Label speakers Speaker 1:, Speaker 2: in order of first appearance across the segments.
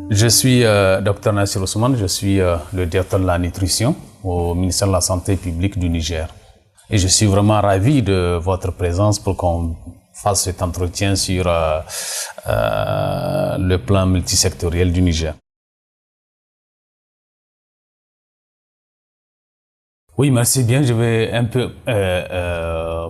Speaker 1: Je suis Dr Nassir Ousmane, je suis le directeur de la nutrition au ministère de la Santé publique du Niger. Et je suis vraiment ravi de votre présence pour qu'on fasse cet entretien sur le plan multisectoriel du Niger. Oui, merci bien. Je vais un peu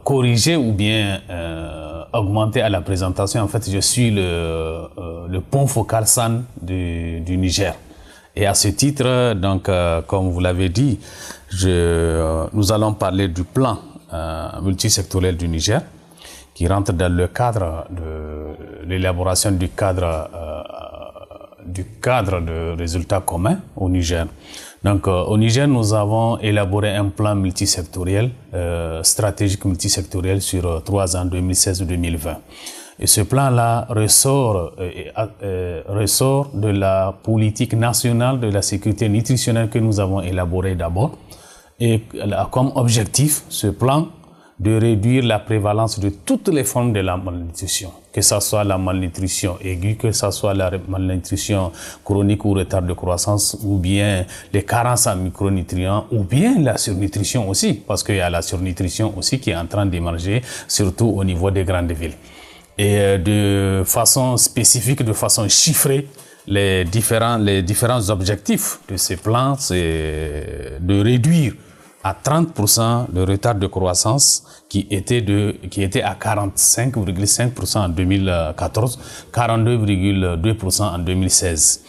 Speaker 1: corriger ou bien augmenter à la présentation. En fait, je suis le point focal SAN du Niger. Et à ce titre, donc, comme vous l'avez dit, nous allons parler du plan multisectoriel du Niger, qui rentre dans le cadre de l'élaboration du cadre de résultats communs au Niger. Donc, au Niger, nous avons élaboré un plan multisectoriel, stratégique multisectoriel sur 3 ans, 2016-2020. Et ce plan-là ressort de la politique nationale de la sécurité nutritionnelle que nous avons élaborée d'abord. Et a comme objectif, ce plan, de réduire la prévalence de toutes les formes de la malnutrition, que ce soit la malnutrition aiguë, que ce soit la malnutrition chronique ou retard de croissance, ou bien les carences en micronutriments, ou bien la surnutrition aussi, parce qu'il y a la surnutrition aussi qui est en train d'émerger, surtout au niveau des grandes villes. Et de façon spécifique, de façon chiffrée, les différents objectifs de ces plans, c'est de réduire à 30% le retard de croissance qui était à 45,5% en 2014, 42,2% en 2016.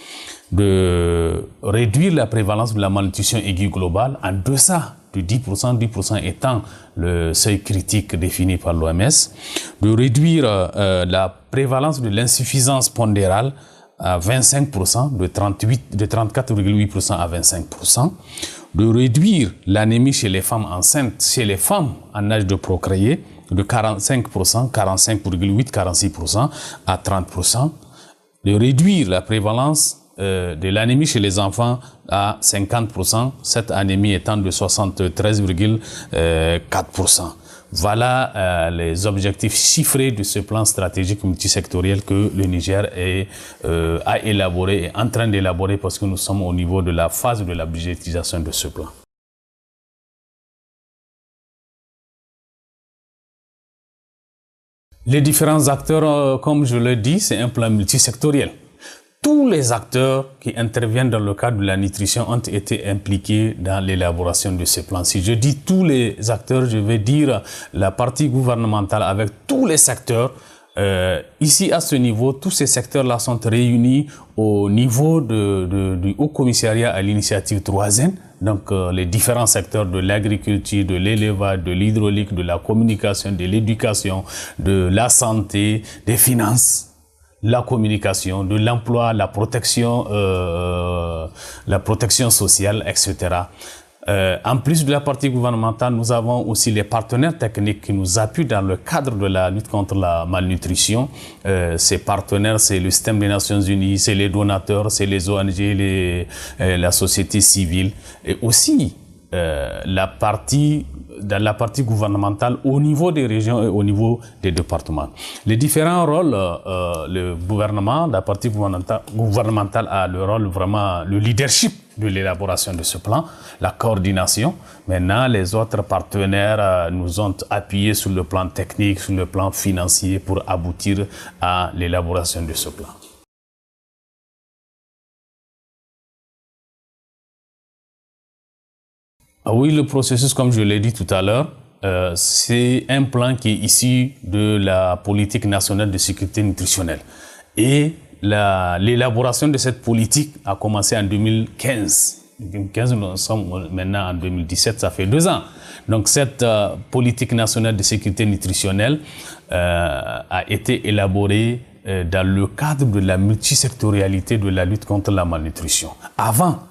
Speaker 1: De réduire la prévalence de la malnutrition aiguë globale en deçà de 10%, 10% étant le seuil critique défini par l'OMS. De réduire la prévalence de l'insuffisance pondérale à 25%, de 34,8% à 25%, de réduire l'anémie chez les femmes enceintes, chez les femmes en âge de procréer, de 45%, 45,8%, 46% à 30%, de réduire la prévalence de l'anémie chez les enfants à 50%, cette anémie étant de 73,4%. Voilà les objectifs chiffrés de ce plan stratégique multisectoriel que le Niger a élaboré, est en train d'élaborer parce que nous sommes au niveau de la phase de la budgétisation de ce plan. Les différents acteurs, comme je le dis, c'est un plan multisectoriel. Tous les acteurs qui interviennent dans le cadre de la nutrition ont été impliqués dans l'élaboration de ce plan. Si je dis tous les acteurs, je vais dire la partie gouvernementale avec tous les secteurs. Ici, à ce niveau, tous ces secteurs-là sont réunis au niveau du Haut Commissariat à l'initiative 3N. Donc, les différents secteurs de l'agriculture, de l'élevage, de l'hydraulique, de la communication, de l'éducation, de la santé, des finances, la communication, de l'emploi, la protection sociale, etc. En plus de la partie gouvernementale, nous avons aussi les partenaires techniques qui nous appuient dans le cadre de la lutte contre la malnutrition. Ces partenaires, c'est le système des Nations Unies, c'est les donateurs, c'est les ONG, la société civile, et aussi dans la partie gouvernementale au niveau des régions et au niveau des départements. Les différents rôles, le gouvernement, la partie gouvernementale a le rôle vraiment, le leadership de l'élaboration de ce plan, la coordination. Maintenant, les autres partenaires nous ont appuyés sur le plan technique, sur le plan financier pour aboutir à l'élaboration de ce plan. Oui, le processus, comme je l'ai dit tout à l'heure, c'est un plan qui est issu de la politique nationale de sécurité nutritionnelle. Et l'élaboration de cette politique a commencé en 2015. 2015, nous sommes maintenant en 2017, ça fait 2 ans. Donc cette politique nationale de sécurité nutritionnelle a été élaborée dans le cadre de la multisectorialité de la lutte contre la malnutrition. Avant,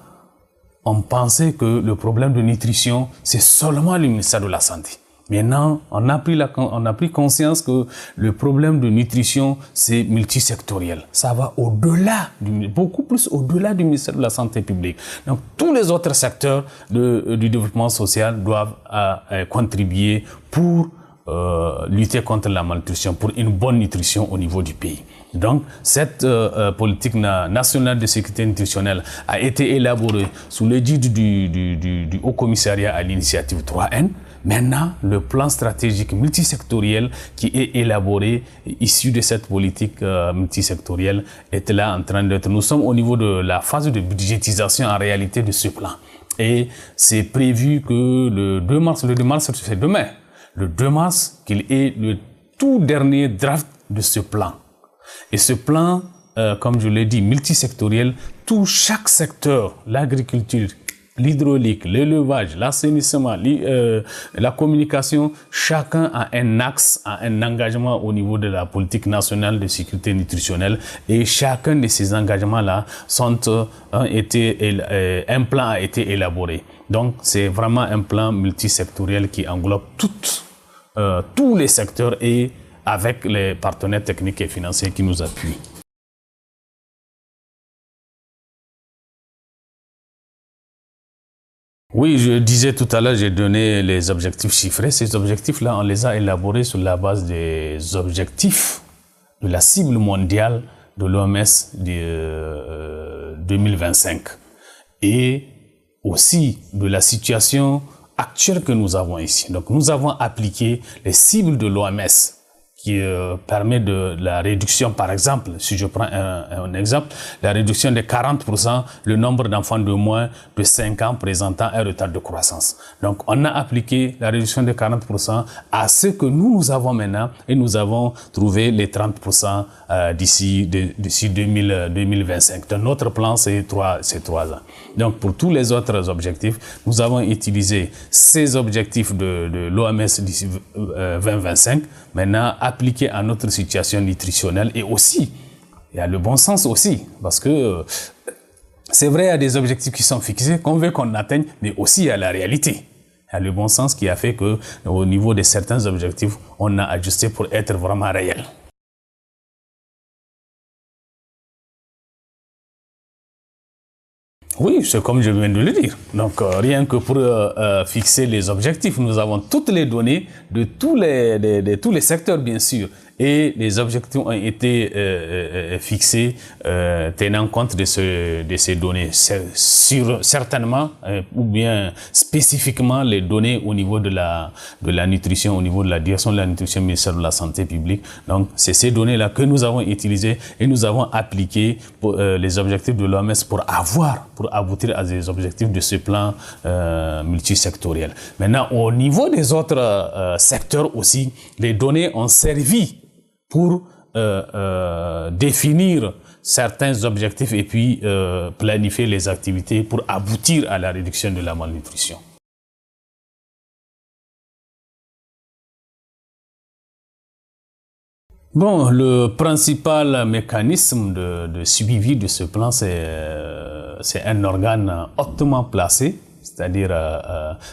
Speaker 1: on pensait que le problème de nutrition, c'est seulement le ministère de la Santé. Maintenant, on a pris conscience que le problème de nutrition, c'est multisectoriel. Ça va au-delà, beaucoup plus au-delà du ministère de la Santé publique. Donc, tous les autres secteurs du développement social doivent contribuer pour lutter contre la malnutrition, pour une bonne nutrition au niveau du pays. Donc, cette politique nationale de sécurité nutritionnelle a été élaborée sous l'égide du Haut Commissariat à l'initiative 3N. Maintenant, le plan stratégique multisectoriel qui est élaboré, issu de cette politique multisectorielle, est là en train d'être. Nous sommes au niveau de la phase de budgétisation en réalité de ce plan. Et c'est prévu que le 2 mars, c'est demain, le 2 mars, qu'il ait le tout dernier draft de ce plan. Et ce plan, comme je l'ai dit, multisectoriel, touche chaque secteur, l'agriculture, l'hydraulique, l'élevage, l'assainissement, la communication. Chacun a un axe, a un engagement au niveau de la politique nationale de sécurité nutritionnelle, et chacun de ces engagements-là un plan a été élaboré. Donc, c'est vraiment un plan multisectoriel qui englobe tous les secteurs et avec les partenaires techniques et financiers qui nous appuient. Oui, je disais tout à l'heure, j'ai donné les objectifs chiffrés. Ces objectifs-là, on les a élaborés sur la base des objectifs de la cible mondiale de l'OMS de 2025 et aussi de la situation actuelle que nous avons ici. Donc, nous avons appliqué les cibles de l'OMS qui permet de la réduction, par exemple, si je prends un exemple, la réduction de 40% le nombre d'enfants de moins de 5 ans présentant un retard de croissance. Donc, on a appliqué la réduction de 40% à ce que nous avons maintenant, et nous avons trouvé les 30% d'ici 2025. Donc, notre plan, c'est 3 ans. Donc, pour tous les autres objectifs, nous avons utilisé ces objectifs de l'OMS d'ici 2025, maintenant appliqués à notre situation nutritionnelle, et aussi, il y a le bon sens aussi, parce que c'est vrai, il y a des objectifs qui sont fixés, qu'on veut qu'on atteigne, mais aussi il y a la réalité. Il y a le bon sens qui a fait que, au niveau de certains objectifs, on a ajusté pour être vraiment réel. Oui, c'est comme je viens de le dire. Donc, rien que pour fixer les objectifs, nous avons toutes les données de tous les secteurs, bien sûr. Et les objectifs ont été fixés tenant compte de ces données. Certainement, ou bien spécifiquement, les données au niveau de la nutrition, au niveau de la direction de la nutrition, ministère de la Santé publique. Donc, c'est ces données-là que nous avons utilisées et nous avons appliqué pour, les objectifs de l'OMS pour aboutir à des objectifs de ce plan multisectoriel. Maintenant, au niveau des autres secteurs aussi, les données ont servi pour définir certains objectifs et puis planifier les activités pour aboutir à la réduction de la malnutrition. Bon, le principal mécanisme de suivi de ce plan, c'est un organe hautement placé, c'est-à-dire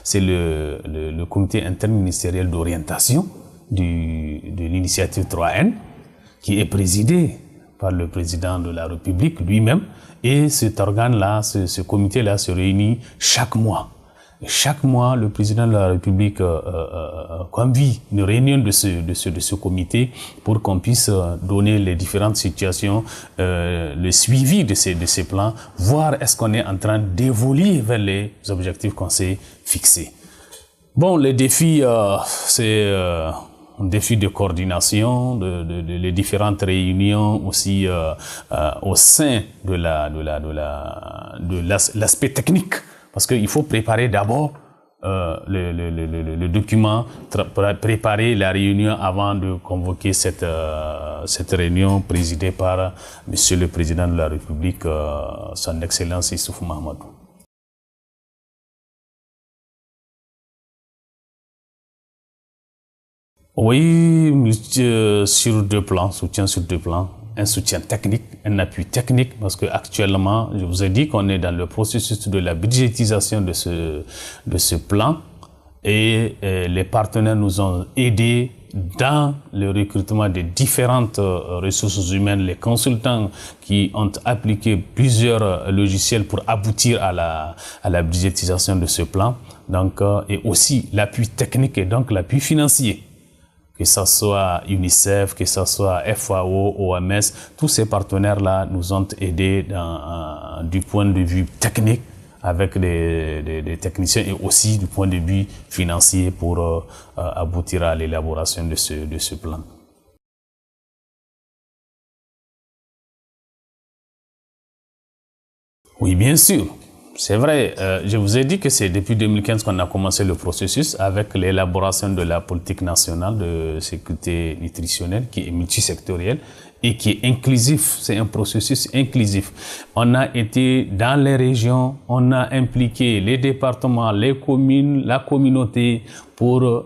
Speaker 1: c'est le comité interministériel d'orientation de l'initiative 3N, qui est présidé par le président de la République lui-même. Et cet organe-là, ce comité-là se réunit chaque mois. Et chaque mois, le président de la République convie une réunion de ce comité pour qu'on puisse donner les différentes situations, le suivi de ces plans, voir est-ce qu'on est en train d'évoluer vers les objectifs qu'on s'est fixés. Bon, les défis, c'est un défi de coordination, les différentes réunions aussi au sein de l'aspect technique, parce qu'il faut préparer d'abord le document, préparer la réunion avant de convoquer cette réunion présidée par Monsieur le Président de la République, Son Excellence Issoufou Mahamadou. Oui, sur 2 plans, soutien sur 2 plans. Un soutien technique, un appui technique, parce que actuellement, je vous ai dit qu'on est dans le processus de la budgétisation de ce plan, et les partenaires nous ont aidés dans le recrutement de différentes ressources humaines, les consultants qui ont appliqué plusieurs logiciels pour aboutir à la budgétisation de ce plan, donc, et aussi l'appui technique et donc l'appui financier. que ce soit UNICEF, que ce soit FAO, OMS, tous ces partenaires-là nous ont aidés du point de vue technique, avec des techniciens, et aussi du point de vue financier pour aboutir à l'élaboration de ce plan. Oui, bien sûr. C'est vrai, je vous ai dit que c'est depuis 2015 qu'on a commencé le processus avec l'élaboration de la politique nationale de sécurité nutritionnelle qui est multisectorielle et qui est inclusif. C'est un processus inclusif. On a été dans les régions, on a impliqué les départements, les communes, la communauté pour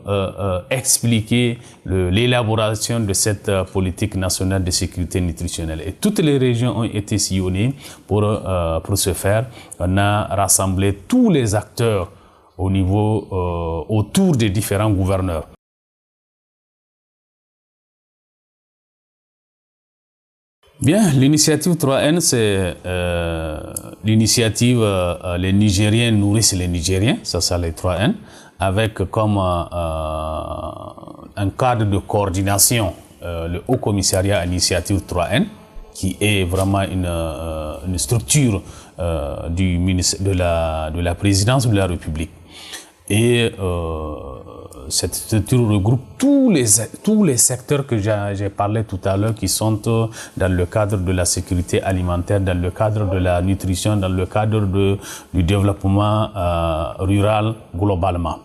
Speaker 1: expliquer l'élaboration de cette politique nationale de sécurité nutritionnelle. Et toutes les régions ont été sillonnées pour ce faire. On a rassemblé tous les acteurs au niveau, autour des différents gouverneurs. Bien, l'initiative 3N, c'est l'initiative les Nigériens nourrissent les Nigériens, ça c'est les 3N, avec comme un cadre de coordination le Haut Commissariat à l'initiative 3N, qui est vraiment une structure de la présidence de la République. Et cette structure regroupe tous les secteurs que j'ai parlé tout à l'heure, qui sont dans le cadre de la sécurité alimentaire, dans le cadre de la nutrition, dans le cadre du développement rural globalement.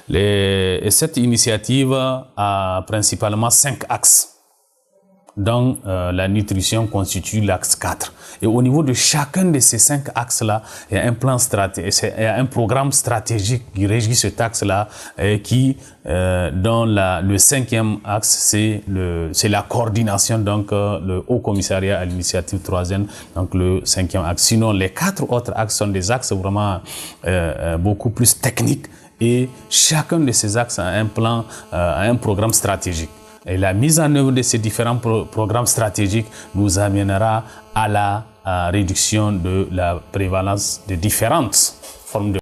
Speaker 1: Et cette initiative a principalement 5 axes, dont la nutrition constitue l'axe 4. Et au niveau de chacun de ces 5 axes-là, il y a un plan stratégique, il y a un programme stratégique qui régit cet axe-là, dont le 5e axe, c'est la coordination, donc le Haut Commissariat à l'initiative 3N, donc le 5e axe. Sinon, les 4 autres axes sont des axes vraiment beaucoup plus techniques, et chacun de ces axes a un plan, a un programme stratégique. Et la mise en œuvre de ces différents programmes stratégiques nous amènera à la réduction de la prévalence de différentes formes de